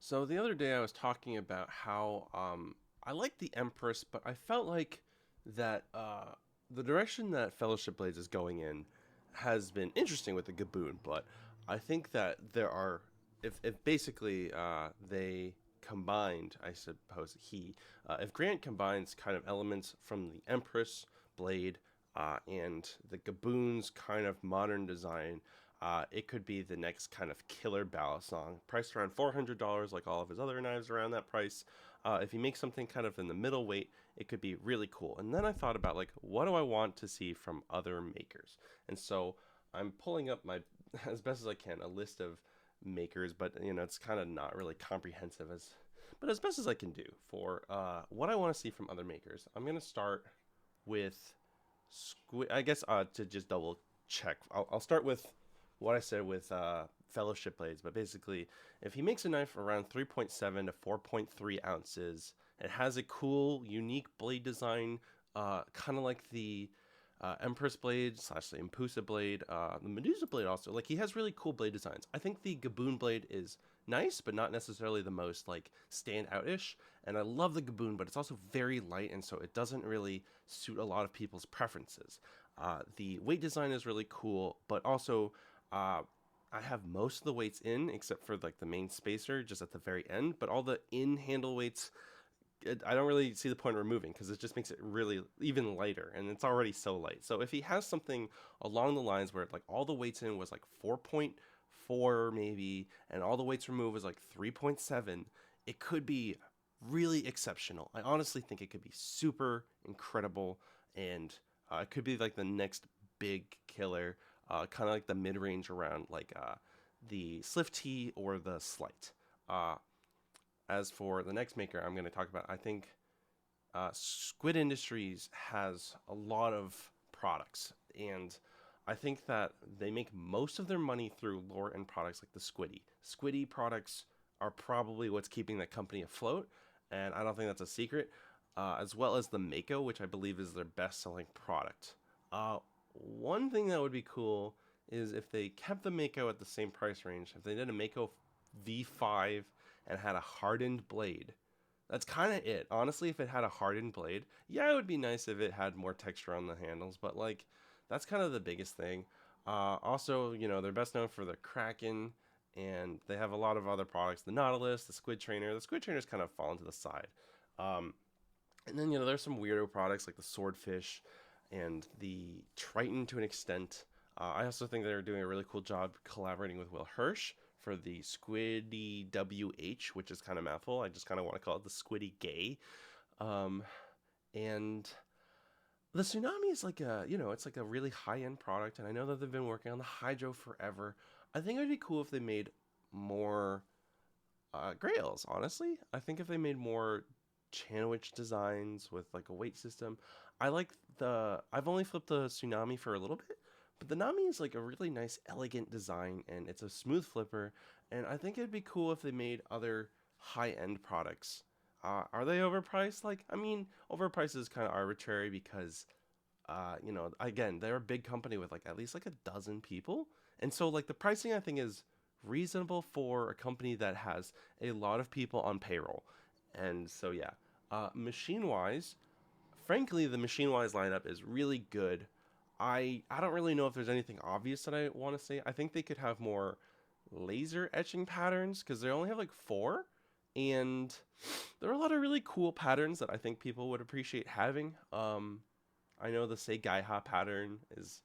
So the other day I was talking about how I like the Empress, but I felt like that the direction that Fellowship Blades is going in has been interesting with the Gaboon, but I think that if basically they combined, I suppose if Grant combines kind of elements from the Empress Blade and the Gaboon's kind of modern design, it could be the next kind of killer Balisong, priced around $400, like all of his other knives around that price. If he makes something kind of in the middle weight, it could be really cool. And then I thought about like, what do I want to see from other makers? And so I'm pulling up my, as best as I can, a list of makers, but it's kind of not really comprehensive but as best as I can do for what I want to see from other makers. I'm gonna start with Squid. I guess to just double check, I'll start with what I said with Fellowship Blades. But basically, if he makes a knife around 3.7 to 4.3 ounces, it has a cool, unique blade design, kind of like the Empress blade slash the Impusa blade, the Medusa blade also. Like he has really cool blade designs. I think the Gaboon blade is nice, but not necessarily the most like stand out ish. And I love the Gaboon, but it's also very light, and so it doesn't really suit a lot of people's preferences. The weight design is really cool, but also I have most of the weights in except for like the main spacer just at the very end, but all the in handle weights I don't really see the point of removing because it just makes it really even lighter, and it's already so light. So if he has something along the lines where like all the weights in was like 4.4 maybe, and all the weights removed was like 3.7, it could be really exceptional. I honestly think it could be super incredible, and it could be like the next big killer, kind of like the mid range around like the Slift T or the Slight. Uh, as for the next maker I'm going to talk about, I think Squid Industries has a lot of products, and I think that they make most of their money through lower end products like the Squiddy. Squiddy products are probably what's keeping the company afloat, and I don't think that's a secret. As well as the Mako, which I believe is their best selling product. One thing that would be cool is if they kept the Mako at the same price range. If they did a Mako V5 and had a hardened blade, that's kind of it. Honestly, if it had a hardened blade, yeah, it would be nice if it had more texture on the handles, but like that's kind of the biggest thing. Also, they're best known for the Kraken, and they have a lot of other products. The Nautilus, the Squid Trainer. The Squid Trainer's kind of fallen to the side. Um, and then there's some weirdo products like the Swordfish and the Triton to an extent. I also think they're doing a really cool job collaborating with Will Hirsch for the Squiddy WH, which is kind of mouthful. I just kind of want to call it the Squiddy Gay. Um, and the Tsunami is like it's like a really high end product, and I know that they've been working on the Hydro forever. I think it would be cool if they made more grails, honestly. I think if they made more Channowich designs with like a weight system. I've only flipped the Tsunami for a little bit, but the Nami is like a really nice, elegant design, and it's a smooth flipper. And I think it'd be cool if they made other high end products. Are they overpriced? Like, I mean, overpriced is kind of arbitrary because, again, they're a big company with like at least like a dozen people, and so like the pricing I think is reasonable for a company that has a lot of people on payroll. And so yeah, machine wise, frankly, the machine wise lineup is really good. I don't really know if there's anything obvious that I want to say. I think they could have more laser etching patterns because they only have like four, and there are a lot of really cool patterns that I think people would appreciate having. I know the Say Gaiha pattern is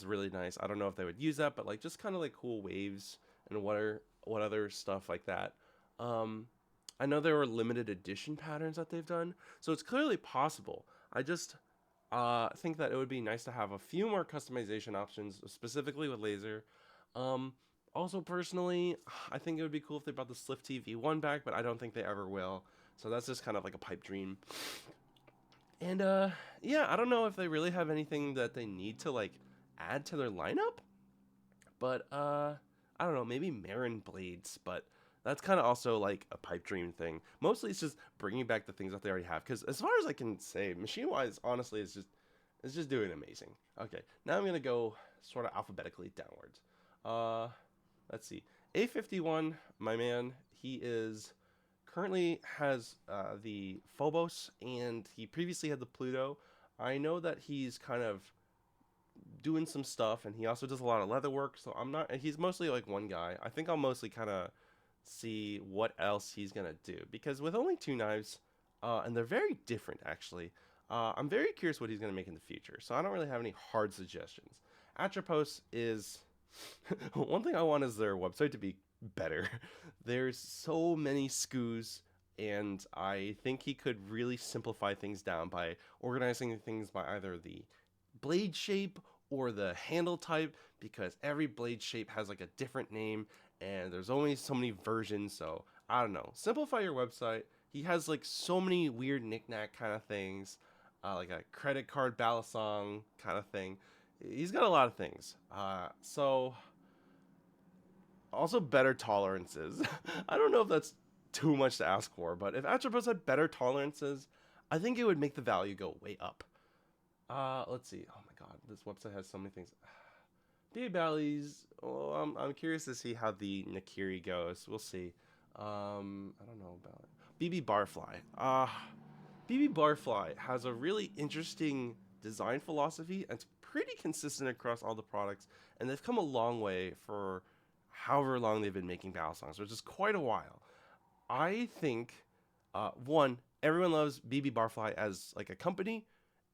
really nice. I don't know if they would use that, but like just kind of like cool waves and what other stuff like that. Um, I know there were limited edition patterns that they've done, so it's clearly possible. I just think that it would be nice to have a few more customization options, specifically with laser. Um, Also, personally, I think it would be cool if they brought the Slift TV one back, but I don't think they ever will. So that's just kind of like a pipe dream. And yeah, I don't know if they really have anything that they need to like add to their lineup, but I don't know, maybe Marin blades, but that's kind of also like a pipe dream thing. Mostly it's just bringing back the things that they already have, cuz as far as I can say, machine-wise honestly it's just doing amazing. Okay, now I'm going to go sort of alphabetically downwards. Uh let's see. A51, my man, he is currently has the Phobos, and he previously had the Pluto. I know that he's kind of doing some stuff, and he also does a lot of leather work. So I'm not. He's mostly like one guy. I think I'll mostly kind of see what else he's gonna do because with only two knives, and they're very different actually. I'm very curious what he's gonna make in the future. So I don't really have any hard suggestions. Atropos is one thing I want is their website to be better. There's so many SKUs, and I think he could really simplify things down by organizing things by either the blade shape or the handle type because every blade shape has like a different name and there's only so many versions. So I don't know. Simplify your website. He has like so many weird knickknack kind of things, like a credit card Balisong kind of thing. He's got a lot of things. So also better tolerances. I don't know if that's too much to ask for, but if Atropos had better tolerances, I think it would make the value go way up. Let's see. Oh my god, this website has so many things. BA Bally's. Oh, I'm curious to see how the Nakiri goes. We'll see. I don't know about it. BB Barfly. BB Barfly has a really interesting design philosophy. And it's pretty consistent across all the products, and they've come a long way for however long they've been making battle songs, which is quite a while. I think, one, everyone loves BB Barfly as like a company.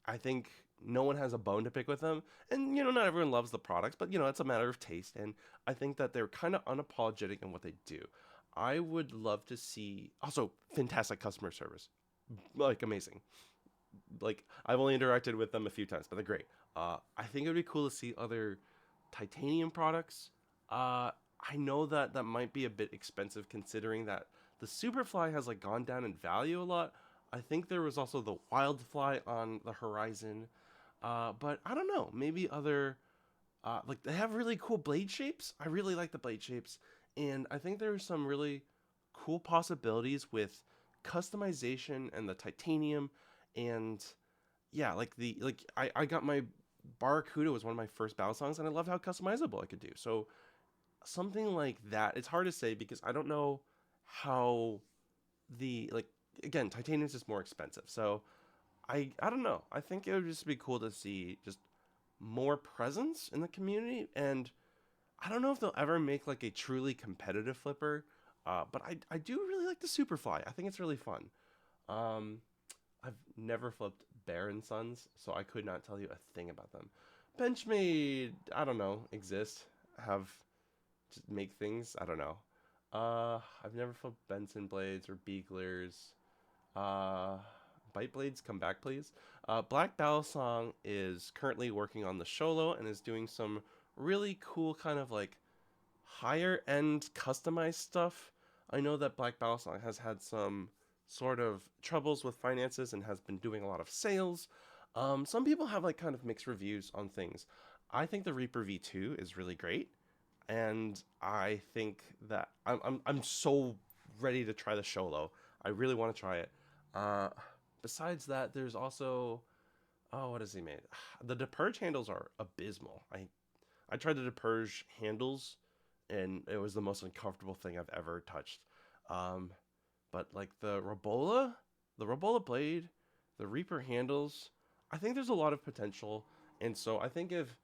I think no one has a bone to pick with them. And, not everyone loves the products, but, it's a matter of taste. And I think that they're kind of unapologetic in what they do. I would love to see, also, fantastic customer service. Like, amazing. Like, I've only interacted with them a few times, but they're great. I think it would be cool to see other titanium products. I know that that might be a bit expensive considering that the Superfly has, like, gone down in value a lot. I think there was also the Wildfly on the horizon. But I don't know. Maybe other, like they have really cool blade shapes. I really like the blade shapes, and I think there's some really cool possibilities with customization and the titanium, and yeah, I got my Barracuda was one of my first battle songs, and I love how customizable I could do. So something like that. It's hard to say because I don't know how the like again titanium is just more expensive. So I don't know. I think it would just be cool to see just more presence in the community, and I don't know if they'll ever make like a truly competitive flipper. But I do really like the Superfly. I think it's really fun. Um, I've never flipped Bear and Sons, so I could not tell you a thing about them. Benchmade, I don't know, exist, have just make things. I don't know. I've never flipped Benson blades or Beaglers. Uh, Bite Blades, come back, please. Black Balisong is currently working on the Sholo and is doing some really cool kind of like higher end customized stuff. I know that Black Balisong has had some sort of troubles with finances and has been doing a lot of sales. Some people have like kind of mixed reviews on things. I think the Reaper V2 is really great, and I think that I'm so ready to try the Sholo. I really want to try it. Uh, Besides that, there's also what has he made? The Depurge handles are abysmal. I tried the Depurge handles, and it was the most uncomfortable thing I've ever touched. Um, but like the Robola blade, the Reaper handles, I think there's a lot of potential, and so I think if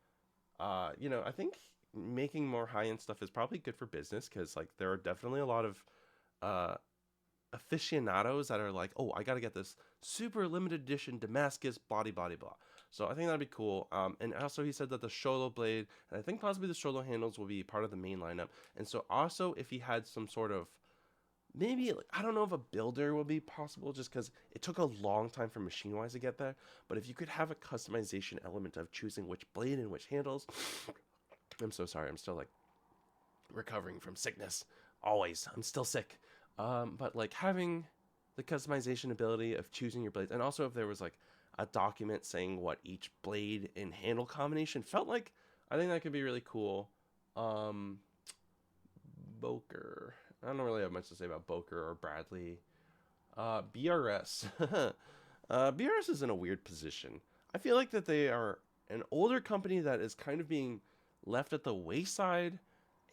I think making more high end stuff is probably good for business because like there are definitely a lot of uh aficionados that are like, oh, I gotta get this super limited edition Damascus blah. So I think that'd be cool. And also he said that the Sholo blade and I think possibly the Sholo handles will be part of the main lineup. And so also if he had some sort of maybe like, I don't know if a builder will be possible just because it took a long time for machine wise to get there. But if you could have a customization element of choosing which blade and which handles, I'm so sorry. I'm still like recovering from sickness. Always, I'm still sick. But like having the customization ability of choosing your blades, and also if there was like a document saying what each blade and handle combination felt like, I think that could be really cool. Um, Boker. I don't really have much to say about Boker or Bradley. BRS. BRS is in a weird position. I feel like that they are an older company that is kind of being left at the wayside,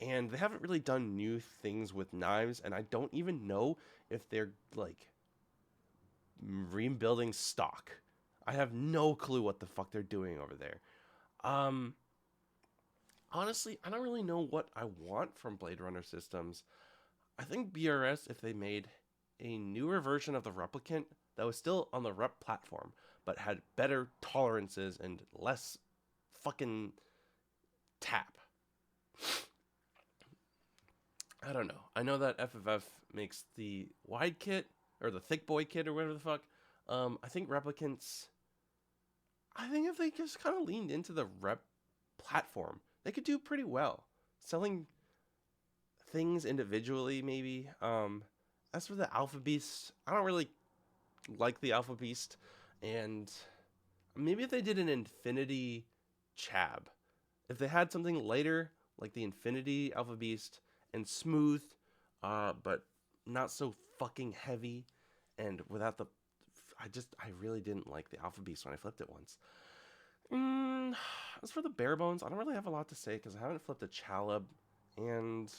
and they haven't really done new things with knives, and I don't even know if they're like rebuilding stock. I have no clue what the fuck they're doing over there. Um, Honestly, I don't really know what I want from Blade Runner systems. I think BRS, if they made a newer version of the replicant that was still on the rep platform, but had better tolerances and less fucking tap. I don't know. I know that FFF makes the wide kit or the thick boy kit or whatever the fuck. I think replicants. I think if they just kind of leaned into the rep platform, they could do pretty well. Selling things individually, maybe. As for the Alpha Beast, I don't really like the Alpha Beast, and maybe if they did an Infinity Chab, if they had something lighter like the Infinity Alpha Beast and smooth, but not so fucking heavy, and without the, I really didn't like the Alpha Beast when I flipped it once. Mm, as for the bare bones, I don't really have a lot to say because I haven't flipped a Chalub, and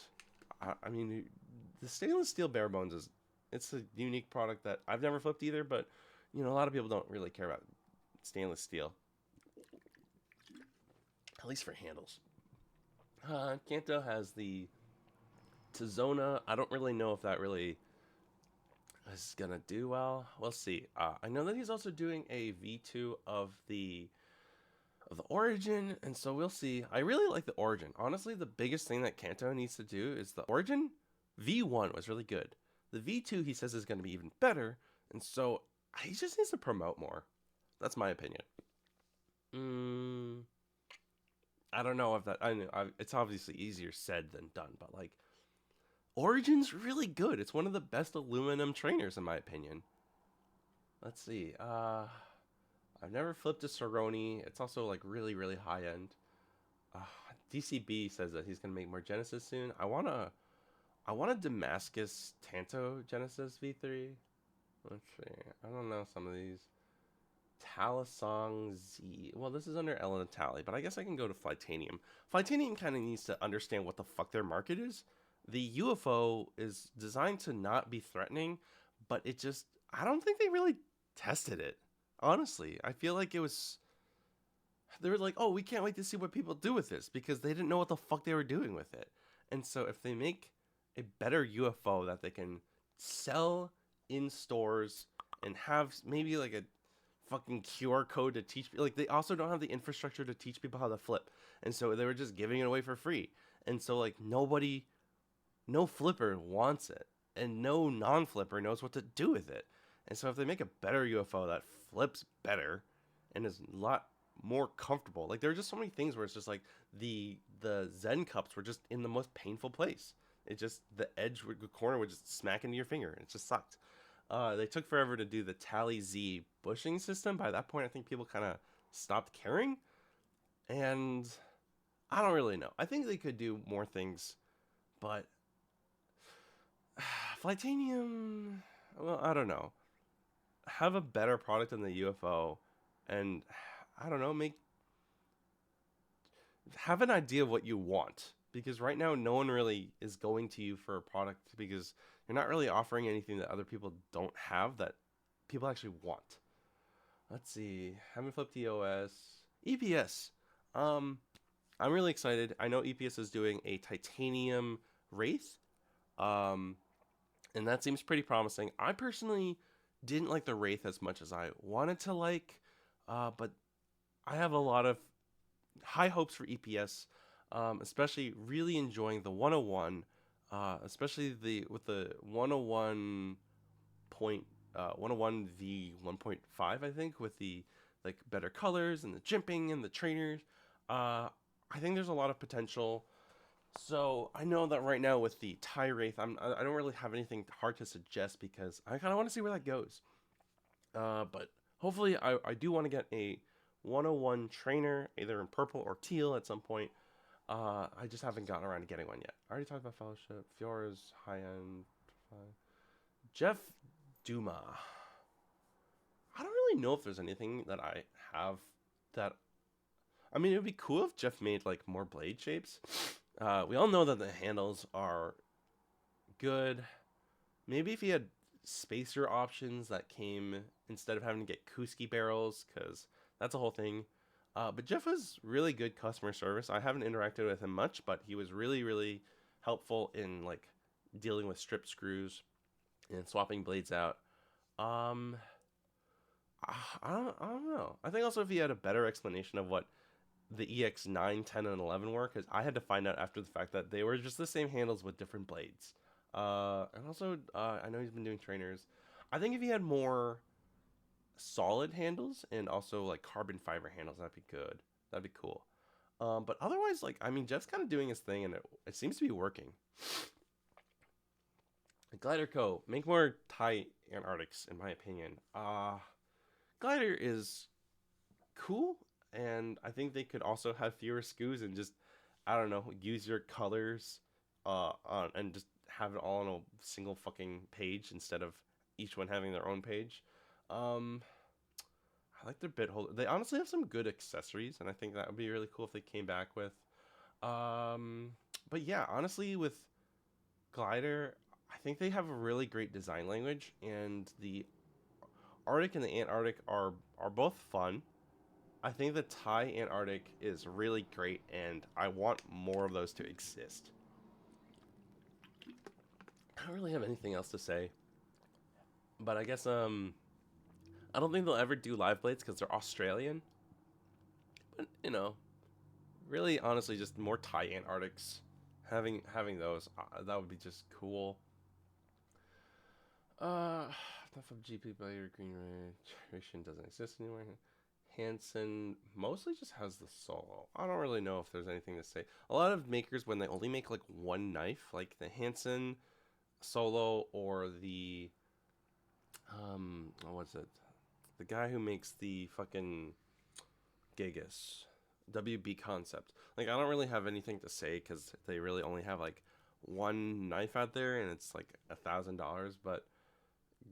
I mean, the stainless steel bare bones it's a unique product that I've never flipped either, but a lot of people don't really care about stainless steel, at least for handles. Kanto has the Tizona. I don't really know if that really is gonna do well. We'll see. I know that he's also doing a V2 of the Origin, and so we'll see. I really like the Origin. Honestly, the biggest thing that Kanto needs to do is the Origin V1 was really good. The V2 he says is going to be even better, and so he just needs to promote more. That's my opinion. I don't know if that. I know it's obviously easier said than done, but like Origin's really good. It's one of the best aluminum trainers in my opinion. Let's see. I've never flipped a Cerrone. It's also like really, really high end. Uh, DCB says that he's gonna make more Genesis soon. I want a Damascus Tanto Genesis V3. Let's see. I don't know some of these. Talisong Z. Well, this is under Ellen Tally, but I guess I can go to Flightanium. Flightanium kind of needs to understand what the fuck their market is. The UFO is designed to not be threatening, but I don't think they really tested it. Honestly, I feel like they were like, oh, we can't wait to see what people do with this because they didn't know what the fuck they were doing with it. And so if they make a better UFO that they can sell in stores and have maybe like a fucking QR code to teach, like they also don't have the infrastructure to teach people how to flip. And so they were just giving it away for free. And so like no flipper wants it and no non-flipper knows what to do with it. And so if they make a better UFO that flips better and is a lot more comfortable, like there are just so many things where it's just like the Zen cups were just in the most painful place. It just the the corner would just smack into your finger. It just sucked. They took forever to do the Tally Z bushing system. By that point, I think people kind of stopped caring, and I don't really know. I think they could do more things, but Flightanium, well, I don't know. Have a better product than the UFO, and I don't know, have an idea of what you want. Because right now, no one really is going to you for a product because you're not really offering anything that other people don't have that people actually want. Let's see. Haven't flipped EOS. EPS. I'm really excited. I know EPS is doing a titanium Wraith. Um, and that seems pretty promising. I personally didn't like the Wraith as much as I wanted to like, but I have a lot of high hopes for EPS, especially really enjoying the 101, especially with the 101 point 101 v 1.5, I think, with the like better colors and the jimping and the trainers. I think there's a lot of potential. So I know that right now with the Tie Wraith, I don't really have anything hard to suggest because I kind of want to see where that goes. But hopefully I do want to get a 101 trainer, either in purple or teal at some point. I just haven't gotten around to getting one yet. I already talked about Fellowship. Fiora's high end. Jeff Duma. I don't really know if there's anything that I have that. I mean, it would be cool if Jeff made like more blade shapes. We all know that the handles are good. Maybe if he had spacer options that came instead of having to get Kuski barrels, because that's a whole thing. But Jeff was really good customer service. I haven't interacted with him much, but he was really, really helpful in like dealing with strip screws and swapping blades out. Um, I don't know. I think also if he had a better explanation of what the EX9, 10, and 11 were, because I had to find out after the fact that they were just the same handles with different blades. And also, I know he's been doing trainers. I think if he had more solid handles and also like carbon fiber handles, that'd be good. That'd be cool. But otherwise, like, I mean, Jeff's kind of doing his thing, and it seems to be working. Glider Co. Make more Thai Antarctics, in my opinion. Glider is cool, and I think they could also have fewer SKUs and just, I don't know, use your colors, and just have it all on a single fucking page instead of each one having their own page. Um, I like their bit holder. They honestly have some good accessories, and I think that would be really cool if they came back with. Um, but yeah, honestly, with Glider, I think they have a really great design language, and the Arctic and the Antarctic are both fun. I think the Thai Antarctic is really great, and I want more of those to exist. I don't really have anything else to say, but I guess I don't think they'll ever do live blades because they're Australian. But really, honestly, just more Thai Antarctics. Having those, that would be just cool. Enough of GP Blader Green Ration doesn't exist anymore. Hanson mostly just has the solo. I don't really know if there's anything to say. A lot of makers, when they only make like one knife, like the Hanson solo or the what's it? The guy who makes the fucking Gigas WB concept. Like I don't really have anything to say because they really only have like one knife out there and it's like $1,000. But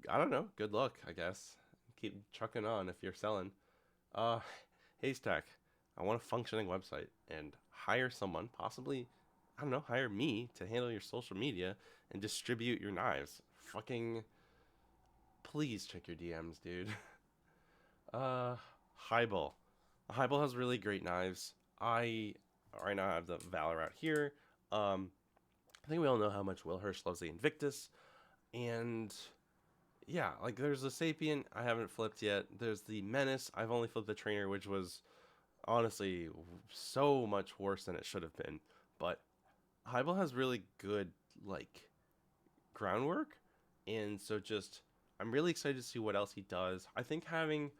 I don't know. Good luck, I guess. Keep trucking on if you're selling. Uh, Haystack. I want a functioning website and hire someone, possibly, I don't know, hire me to handle your social media and distribute your knives. Fucking, please check your DMs, dude. Uh, Hybel. Hybel has really great knives. I right now have the Valor out here. I think we all know how much Will Hirsch loves the Invictus, and yeah, like there's the Sapient I haven't flipped yet. There's the Menace. I've only flipped the Trainer, which was honestly so much worse than it should have been. But Hybel has really good like groundwork, and so just I'm really excited to see what else he does. I think having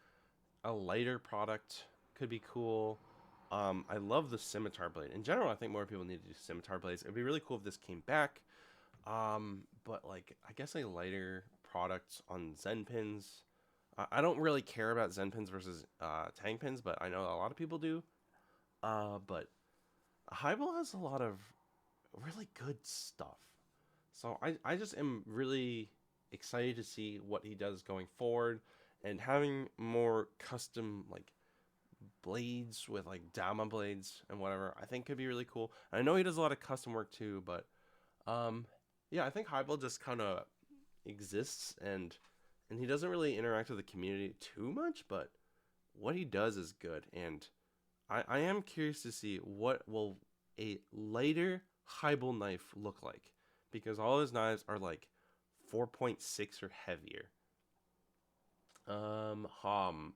a lighter product could be cool. I love the scimitar blade. In general, I think more people need to do scimitar blades. It'd be really cool if this came back. But like, I guess a lighter product on Zen pins. I don't really care about Zen pins versus Tang pins, but I know a lot of people do. But Hybel has a lot of really good stuff. So I just am really excited to see what he does going forward and having more custom like blades with like Dama blades and whatever I think could be really cool. And I know he does a lot of custom work too, but um yeah, I think Hybel just kind of exists and he doesn't really interact with the community too much, but what he does is good and I am curious to see what will a lighter Hybel knife look like because all his knives are like 4.6 or heavier. Hom.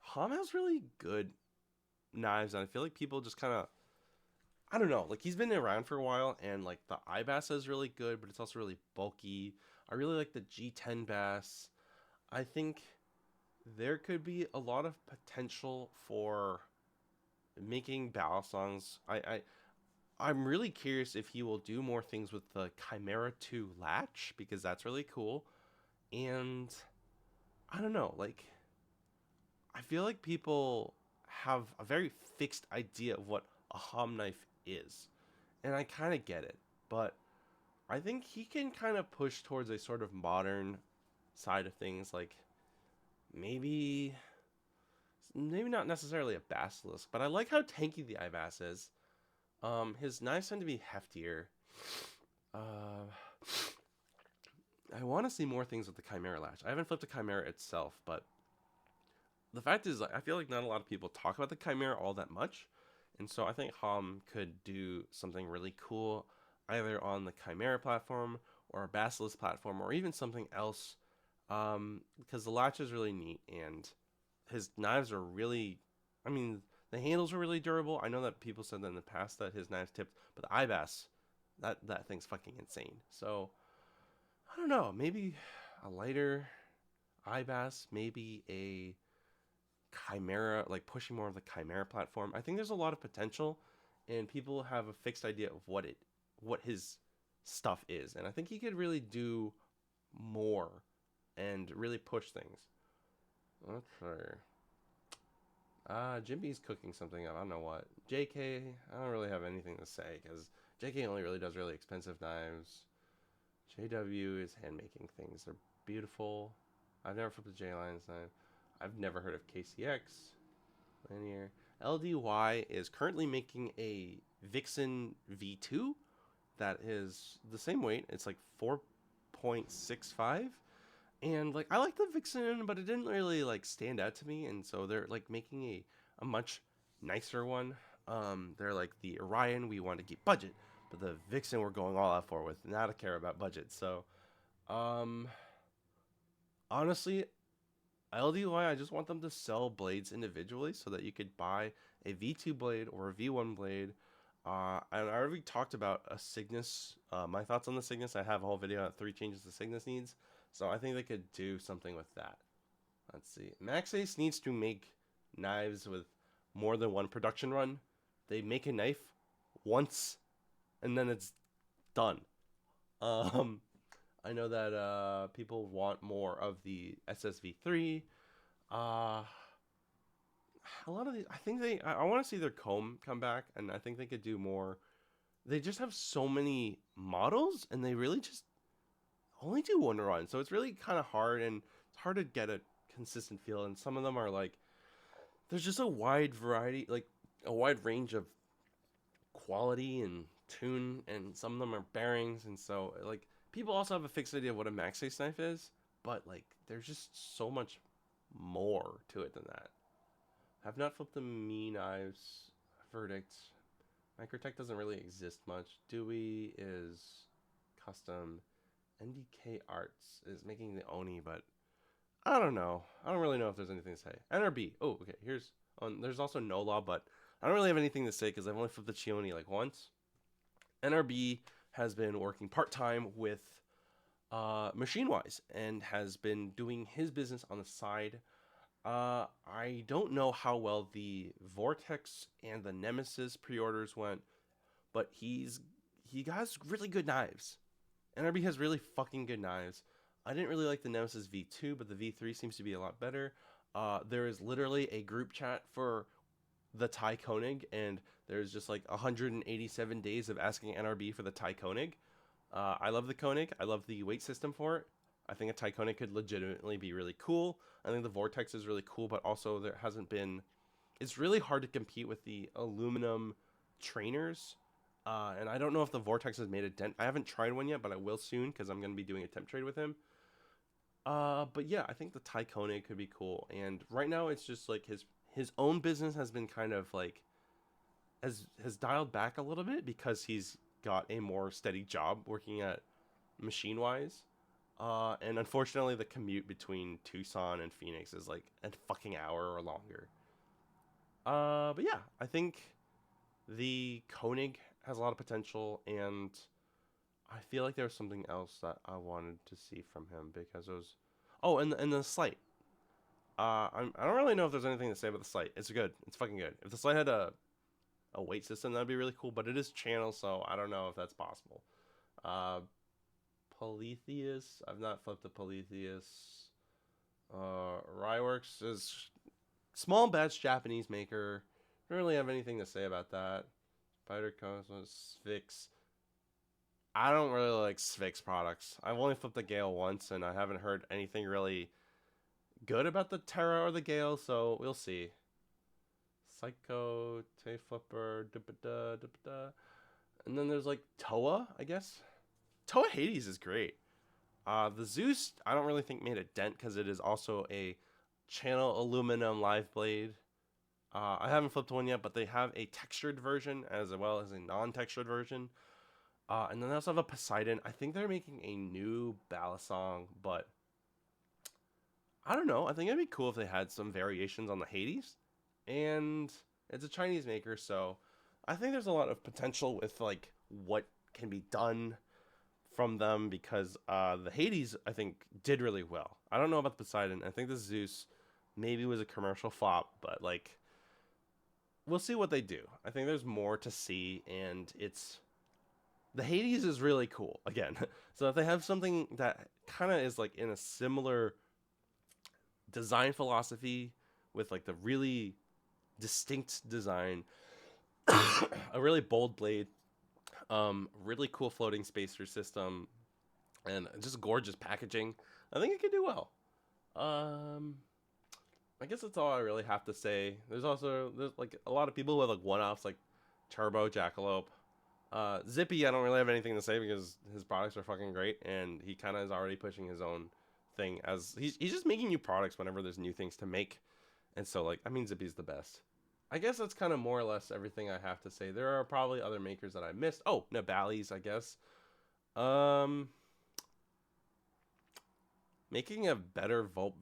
Hom has really good knives, and I feel like people just kind of, I don't know, like he's been around for a while, and like the iBass is really good, but it's also really bulky. I really like the G10 bass. I think there could be a lot of potential for making Balisongs. I'm really curious if he will do more things with the Chimera 2 latch because that's really cool. And I don't know, like I feel like people have a very fixed idea of what a hom knife is. And I kind of get it, but I think he can kind of push towards a sort of modern side of things like maybe not necessarily a basilisk, but I like how tanky the iBass is. His knives tend to be heftier. Uh, I want to see more things with the Chimera latch. I haven't flipped the Chimera itself, but the fact is, like, I feel like not a lot of people talk about the Chimera all that much, and so I think Hom could do something really cool, either on the Chimera platform or a Basilisk platform, or even something else. Because the latch is really neat, and his knives are really, I mean, the handles are really durable. I know that people said that in the past that his knives tipped, but the IBAS, that thing's fucking insane. So I don't know, maybe a lighter IBAS, maybe a Chimera, like pushing more of the Chimera platform. I think there's a lot of potential, and people have a fixed idea of what his stuff is, and I think he could really do more and really push things. Let's see. Jim B's cooking something up. I don't know what. JK, I don't really have anything to say because JK only really does really expensive knives. JW is hand making things. They're beautiful. I've never flipped a J Lines knife. I've never heard of KCX. Linear. LDY is currently making a Vixen V2 that is the same weight. It's like 4.65. And like I like the Vixen, but it didn't really like stand out to me, and so they're like making a much nicer one. They're like the Orion, we want to keep budget, but the Vixen we're going all out for with not a care about budget. So um honestly, LDY, I just want them to sell blades individually so that you could buy a V2 blade or a V1 blade. And I already talked about a Cygnus. My thoughts on the Cygnus. I have a whole video on 3 changes the Cygnus needs. So I think they could do something with that. Let's see. Max Ace needs to make knives with more than one production run. They make a knife once and then it's done. Um, I know that people want more of the SSV3. Uh, a lot of these, I think I want to see their comb come back, and I think they could do more. They just have so many models, and they really just only do one run, so it's really kind of hard, and it's hard to get a consistent feel. And some of them are like, there's just a wide variety, like a wide range of quality and tune, and some of them are bearings, and so like people also have a fixed idea of what a MaxAce knife is, but like there's just so much more to it than that. Have not flipped the Me knives. Verdict. Microtech doesn't really exist much. Dewey is custom. NDK Arts is making the Oni, but I don't know. I don't really know if there's anything to say. NRB. Oh, okay. Here's there's also No Law, but I don't really have anything to say because I've only flipped the Chioni like once. NRB has been working part time with Machine Wise and has been doing his business on the side. I don't know how well the Vortex and the Nemesis pre-orders went, but he has really good knives. NRB has really fucking good knives. I didn't really like the Nemesis V2, but the V3 seems to be a lot better. There is literally a group chat for the Thai Koenig, and there's just like 187 days of asking NRB for the Thai Koenig. I love the Koenig. I love the weight system for it. I think a Thai Koenig could legitimately be really cool. I think the Vortex is really cool, but also there hasn't been. It's really hard to compete with the aluminum trainers. And I don't know if the Vortex has made a dent. I haven't tried one yet, but I will soon because I'm going to be doing a temp trade with him. But yeah, I think the Thai Koenig could be cool. And right now, it's just like his own business has been kind of like has dialed back a little bit because he's got a more steady job working at Machine Wise. And unfortunately, the commute between Tucson and Phoenix is like a fucking hour or longer. But yeah, I think the Koenig has a lot of potential, and I feel like there was something else that I wanted to see from him because it was. Oh, and the Slight. I don't really know if there's anything to say about the Slight. It's good. It's fucking good. If the Slight had a weight system, that'd be really cool. But it is channel, so I don't know if that's possible. Uh, Polytheus. I've not flipped a Polytheus. Ryworks is small batch Japanese maker. Don't really have anything to say about that. Spider Cosmos, Sphinx. I don't really like Sphinx products. I've only flipped the Gale once, and I haven't heard anything really good about the Terra or the Gale, so we'll see. Psycho, Tay Flipper, and then there's like Toa, I guess. Toa Hades is great. The Zeus, I don't really think made a dent because it is also a channel aluminum live blade. I haven't flipped one yet, but they have a textured version as well as a non-textured version. And then they also have a Poseidon. I think they're making a new Balisong, but I don't know. I think it'd be cool if they had some variations on the Hades. And it's a Chinese maker, so I think there's a lot of potential with like what can be done from them because the Hades I think did really well. I don't know about the Poseidon. I think the Zeus maybe was a commercial flop, but like we'll see what they do. I think there's more to see, and it's the Hades is really cool again. So if they have something that kind of is like in a similar design philosophy with like the really distinct design, a really bold blade, really cool floating spacer system, and just gorgeous packaging, I think it could do well. Um, I guess that's all I really have to say. There's like a lot of people who have like one-offs like Turbo Jackalope. Zippy, I don't really have anything to say because his products are fucking great, and he kind of is already pushing his own thing as he's just making new products whenever there's new things to make, and so like I mean Zippy's the best. I guess that's kind of more or less everything I have to say. There are probably other makers that I missed. Oh, Nabali's, I guess. Um, making a better Volt,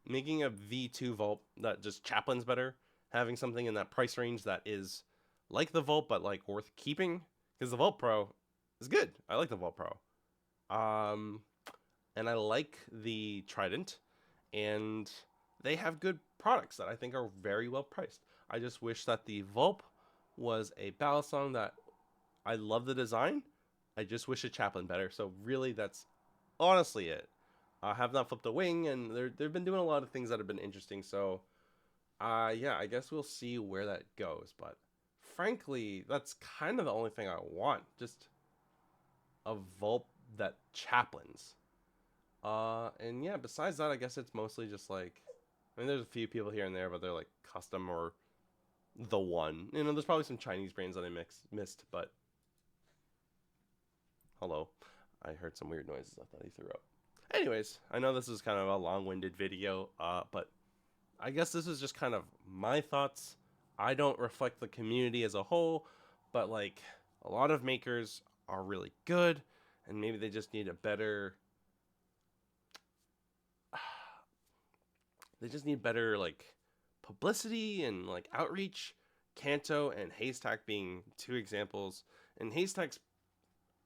making a V2 Volt that just chaplains better, having something in that price range that is like the Volt but like worth keeping because the Volt Pro is good. I like the Volt Pro. Um, and I like the Trident, and they have good products that I think are very well priced. I just wish that the Volp was a Balisong that I love the design. I just wish it chaplain better. So really, that's honestly it. I have not flipped a wing, and they've been doing a lot of things that have been interesting. So, yeah, I guess we'll see where that goes. But frankly, that's kind of the only thing I want. Just a Volp that chaplains. And yeah, besides that, I guess it's mostly just like, I mean, there's a few people here and there, but they're like custom or the one. You know, there's probably some Chinese brands that I missed, but hello, I heard some weird noises. I thought he threw up. Anyways, I know this is kind of a long-winded video, but I guess this is just kind of my thoughts. I don't reflect the community as a whole, but like a lot of makers are really good, and maybe they just need a better. They just need better like publicity and like outreach. Kanto and Haystack being two examples, and Haystack's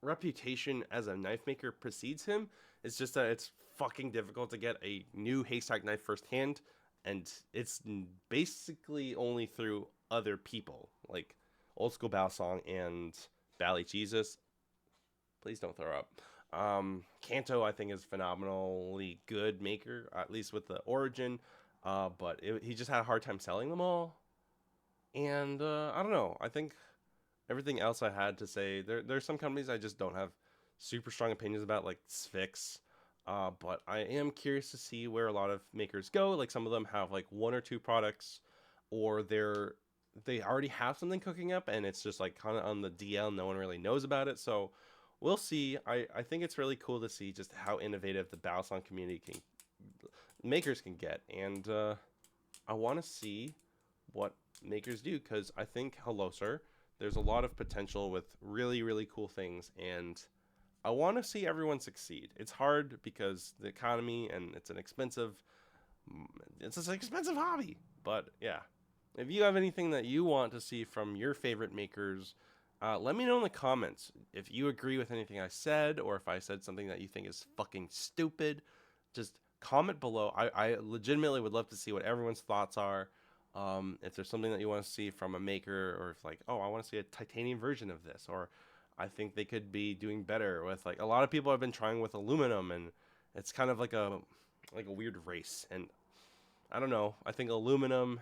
reputation as a knife maker precedes him. It's just that it's fucking difficult to get a new Haystack knife firsthand, and it's basically only through other people like Old School Balisong and Bally Jesus. Please don't throw up. Kanto, I think, is phenomenally good maker, at least with the Origin, but he just had a hard time selling them all. And I don't know. I think everything else I had to say, there's some companies I just don't have super strong opinions about, like Sphinx. But I am curious to see where a lot of makers go. Like some of them have like one or two products, or they already have something cooking up, and it's just like kind of on the DL. No one really knows about it. So we'll see. I think it's really cool to see just how innovative the Balisong community makers can get, and I want to see what makers do, because I think, hello sir, there's a lot of potential with really, really cool things, and I want to see everyone succeed. It's hard because the economy, and it's an expensive hobby. But yeah, if you have anything that you want to see from your favorite makers, let me know in the comments if you agree with anything I said, or if I said something that you think is fucking stupid. Just comment below. I legitimately would love to see what everyone's thoughts are. If there's something that you want to see from a maker, or if like, oh, I want to see a titanium version of this, or I think they could be doing better with, like, a lot of people have been trying with aluminum, and it's kind of like a weird race. And I don't know. I think aluminum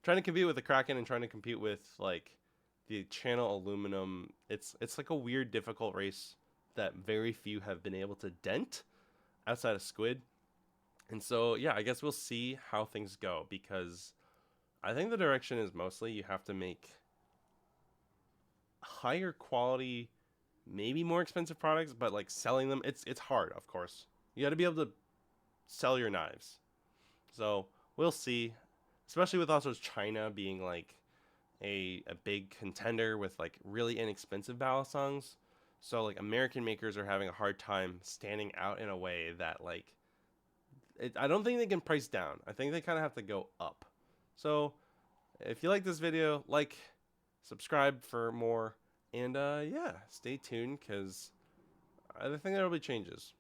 trying to compete with the Kraken and trying to compete with like the channel aluminum, it's like a weird, difficult race that very few have been able to dent outside of Squid. And so yeah, I guess we'll see how things go, because I think the direction is mostly you have to make higher quality, maybe more expensive products, but like selling them, it's hard, of course. You got to be able to sell your knives. So we'll see, especially with also China being like a big contender with like really inexpensive Balisongs. So like American makers are having a hard time standing out in a way that like I don't think they can price down. I think they kind of have to go up. So if you like this video, like, subscribe for more, and yeah, stay tuned because I think there will be changes.